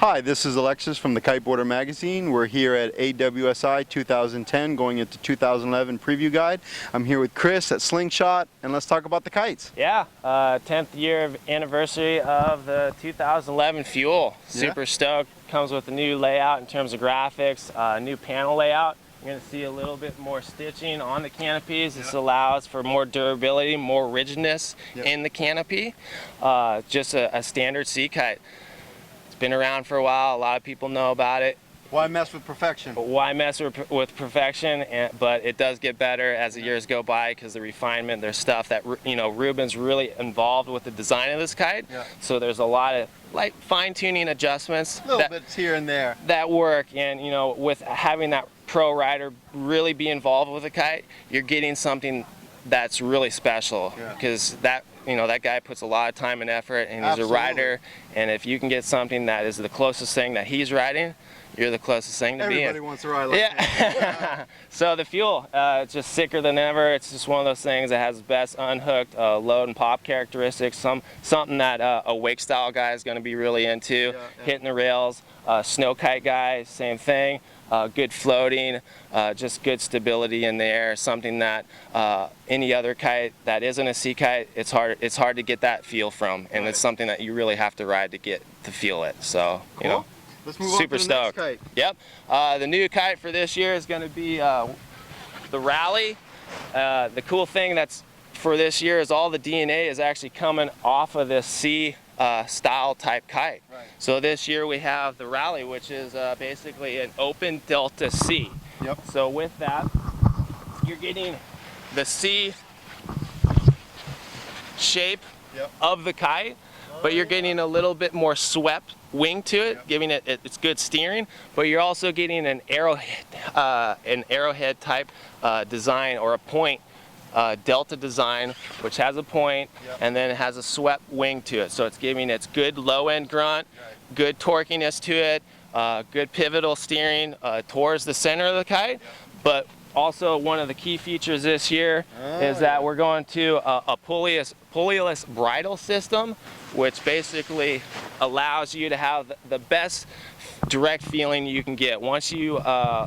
Hi, this is Alexis from the Kiteboarder Magazine. We're here at AWSI 2010 going into 2011 preview guide. I'm here with Chris at Slingshot, and let's talk about the kites. Yeah, 10th year anniversary of the 2011 Fuel. Super stoked. Comes with a new layout in terms of graphics, new panel layout. You're going to see a little bit more stitching on the canopies. This allows for more durability, more rigidness in the canopy. Just a standard sea kite. It's been around for a while. A lot of people know about it. Why mess with perfection? Why mess with perfection? But it does get better as the years go by because the refinement, there's stuff that, you know, Ruben's really involved with the design of this kite. So there's a lot of like fine-tuning adjustments. Little bits here and there. That work, and you know, with having that pro rider really be involved with the kite, you're getting something that's really special because that, you know, that guy puts a lot of time and effort, and he's a rider, and if you can get something that is the closest thing that he's riding, you're the closest thing to be in. Everybody wants to ride like that. So the Fuel, it's just sicker than ever. It's just one of those things that has the best unhooked load and pop characteristics, something that a wake style guy is going to be really into, hitting the rails. Snow kite guy, same thing. Good floating, just good stability in the air, something that any other kite that isn't a sea kite, it's hard to get that feel from, and it's something that you really have to ride to feel it. So, you know, let's move super on to the stoked. next kite. Yep. The new kite for this year is going to be the Rally. The cool thing that's for this year is all the DNA is actually coming off of this sea style type kite. So this year we have the Rally, which is basically an open delta C. So with that, you're getting the C shape of the kite, but you're getting a little bit more swept wing to it, giving it it's good steering, but you're also getting an arrowhead type design, or a point delta design, which has a point and then it has a swept wing to it. So it's giving its good low end grunt, good torquiness to it, good pivotal steering towards the center of the kite. But also one of the key features this year is that we're going to a pulley-less bridle system, which basically allows you to have the best direct feeling you can get. Once you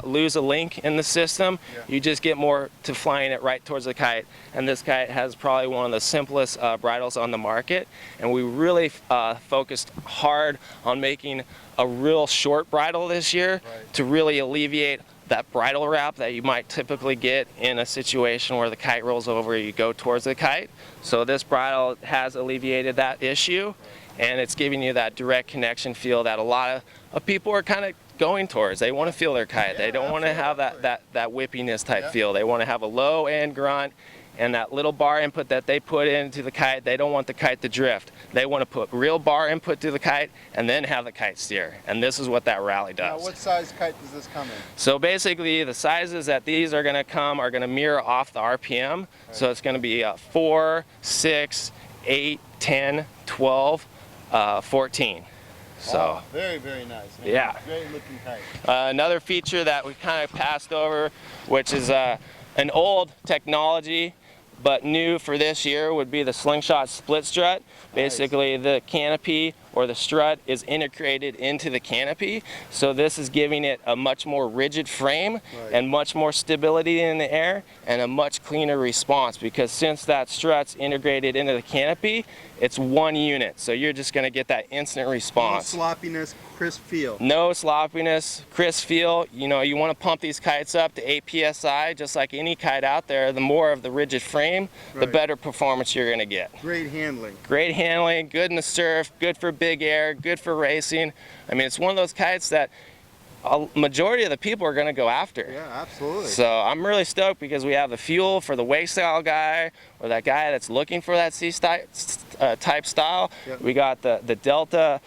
lose a link in the system, you just get more to flying it right towards the kite. And this kite has probably one of the simplest bridles on the market, and we really focused hard on making a real short bridle this year to really alleviate that bridle wrap that you might typically get in a situation where the kite rolls over, you go towards the kite. So this bridle has alleviated that issue, and it's giving you that direct connection feel that a lot of people are kind of going towards. They want to feel their kite. They don't want to have that whippiness type feel. They want to have a low end grunt, and that little bar input that they put into the kite, they don't want the kite to drift. They want to put real bar input to the kite and then have the kite steer. And this is what that Rally does. Now, what size kite does this come in? So basically the sizes that these are going to come are going to mirror off the RPM. So it's going to be 4, 6, 8, 10, 12, 14. So very, very nice. Man. Great looking kite. Another feature that we kind of passed over, which is an old technology but new for this year, would be the Slingshot split strut. Basically the canopy or the strut is integrated into the canopy, so this is giving it a much more rigid frame and much more stability in the air and a much cleaner response, because since that strut's integrated into the canopy, it's one unit, so you're just going to get that instant response. No sloppiness, crisp feel. No sloppiness, crisp feel. You know, you want to pump these kites up to 8 psi, just like any kite out there. The more of the rigid frame, the better performance you're going to get. Great handling. Great handling, good in the surf, good for big air, good for racing. I mean, it's one of those kites that a majority of the people are going to go after. Yeah, absolutely. So I'm really stoked because we have the Fuel for the wake style guy, or that guy that's looking for that sea type style. We got the Delta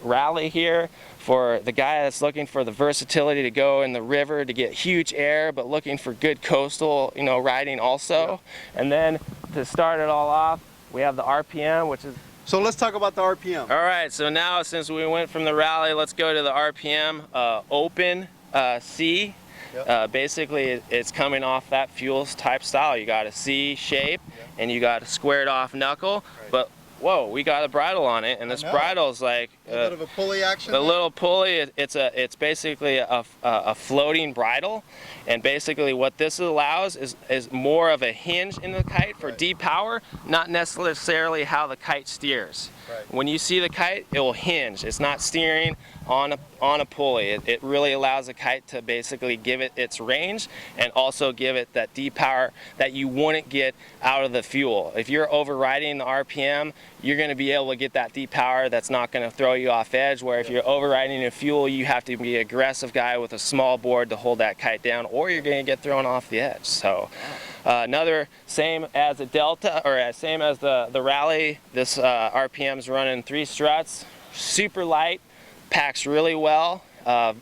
Rally here for the guy that's looking for the versatility to go in the river to get huge air, but looking for good coastal, you know, riding also. And then to start it all off, we have the RPM, which is... So let's talk about the RPM. All right, so now since we went from the Rally, let's go to the RPM open C. Basically, it's coming off that Fuels type style. You got a C shape and you got a squared off knuckle, but whoa, we got a bridle on it, and this bridle is like A bit of a pulley action. A little pulley. It's basically a floating bridle, and basically what this allows is more of a hinge in the kite for deep power, not necessarily how the kite steers. Right. When you see the kite, it will hinge. It's not steering on a pulley. It really allows the kite to basically give it its range and also give it that deep power that you wouldn't get out of the fuel. If you're overriding the RPM, you're going to be able to get that deep power that's not going to throw you off edge, where if you're overriding a fuel, you have to be an aggressive guy with a small board to hold that kite down, or you're going to get thrown off the edge. So another, same as a Delta, or same as the Rally, this RPM's running 3 struts, super light, packs really well.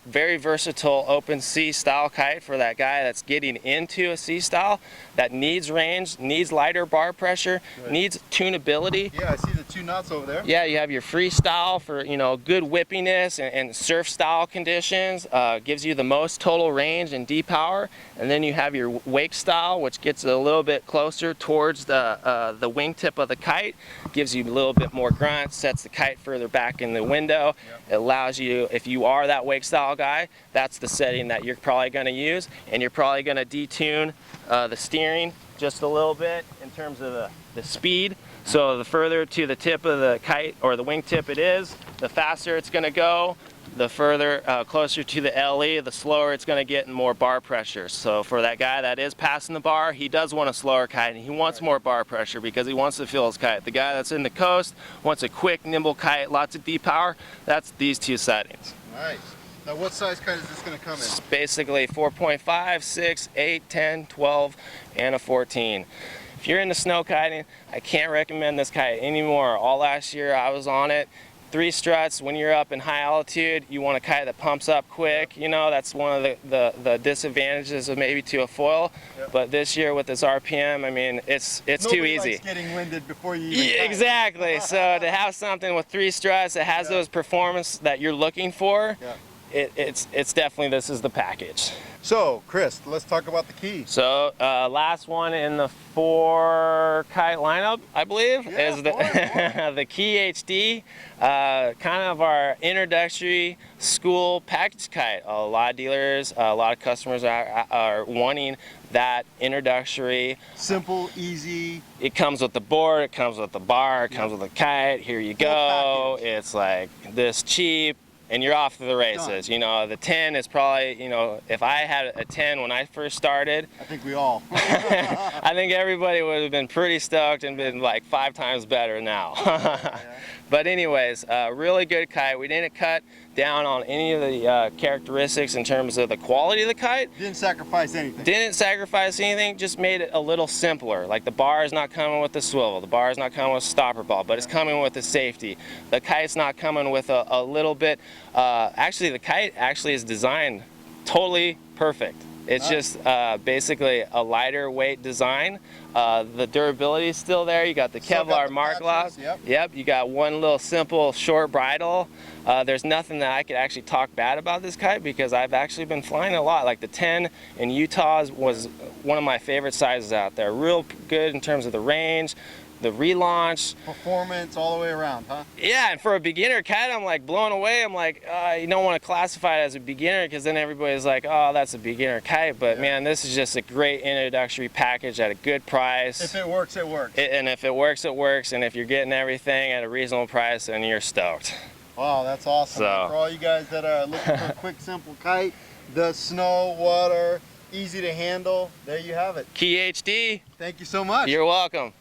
Very versatile open sea style kite for that guy that's getting into a sea style that needs range, needs lighter bar pressure, needs tunability. Yeah, I see the 2 knots over there. Yeah, you have your freestyle for, you know, good whippiness and surf style conditions. Gives you the most total range and deep power. And then you have your wake style, which gets a little bit closer towards the wingtip of the kite. Gives you a little bit more grunt, sets the kite further back in the window. It allows you, if you are that wake style guy, that's the setting that you're probably going to use, and you're probably going to detune the steering just a little bit in terms of the speed. So the further to the tip of the kite or the wingtip it is, the faster it's going to go. The further closer to the LE, the slower it's going to get and more bar pressure. So for that guy that is passing the bar, he does want a slower kite, and he wants more bar pressure because he wants to feel his kite. The guy that's in the coast wants a quick, nimble kite, lots of deep power. That's these 2 settings. Nice. Now what size kite is this going to come in? It's basically 4.5, 6, 8, 10, 12, and a 14. If you're into snow kiting, I can't recommend this kite anymore. All last year I was on it. 3 struts. When you're up in high altitude, you want a kite that pumps up quick. You know, that's one of the disadvantages of maybe to a foil. Yep. But this year with this RPM, I mean, it's too easy. Likes getting winded before you even kite. Exactly. So to have something with 3 struts that has those performance that you're looking for, it's definitely, this is the package. So, Chris, let's talk about the key. So, last one in the 4 kite lineup, I believe, is the the Key HD, kind of our introductory school package kite. A lot of dealers, a lot of customers are wanting that introductory. Simple, easy. It comes with the board, it comes with the bar, it comes with the kite, here you go. It's like this cheap. And you're off to the races. Done. You know, the 10 is probably, you know, if I had a 10 when I first started, I think we all. I think everybody would have been pretty stoked and been like 5 times better now. But anyways, really good kite. We didn't cut down on any of the characteristics in terms of the quality of the kite. Didn't sacrifice anything. Didn't sacrifice anything, just made it a little simpler. Like the bar is not coming with the swivel, the bar is not coming with a stopper ball, but it's coming with the safety. The kite's not coming with a little bit, actually the kite actually is designed totally perfect. It's just basically a lighter weight design. The durability is still there. You got the Kevlar mark lock. Yep. You got one little simple short bridle. There's nothing that I could actually talk bad about this kite because I've actually been flying a lot. Like the 10 in Utah was one of my favorite sizes out there. Real good in terms of the range. The relaunch. Performance all the way around, huh? Yeah, and for a beginner kite, I'm like blown away. I'm like, you don't want to classify it as a beginner because then everybody's like, oh, that's a beginner kite. But man, this is just a great introductory package at a good price. If it works, it works. And if it works, it works. And if you're getting everything at a reasonable price, then you're stoked. Wow, that's awesome. So, for all you guys that are looking for a quick, simple kite, the snow, water, easy to handle, there you have it. Key HD. Thank you so much. You're welcome.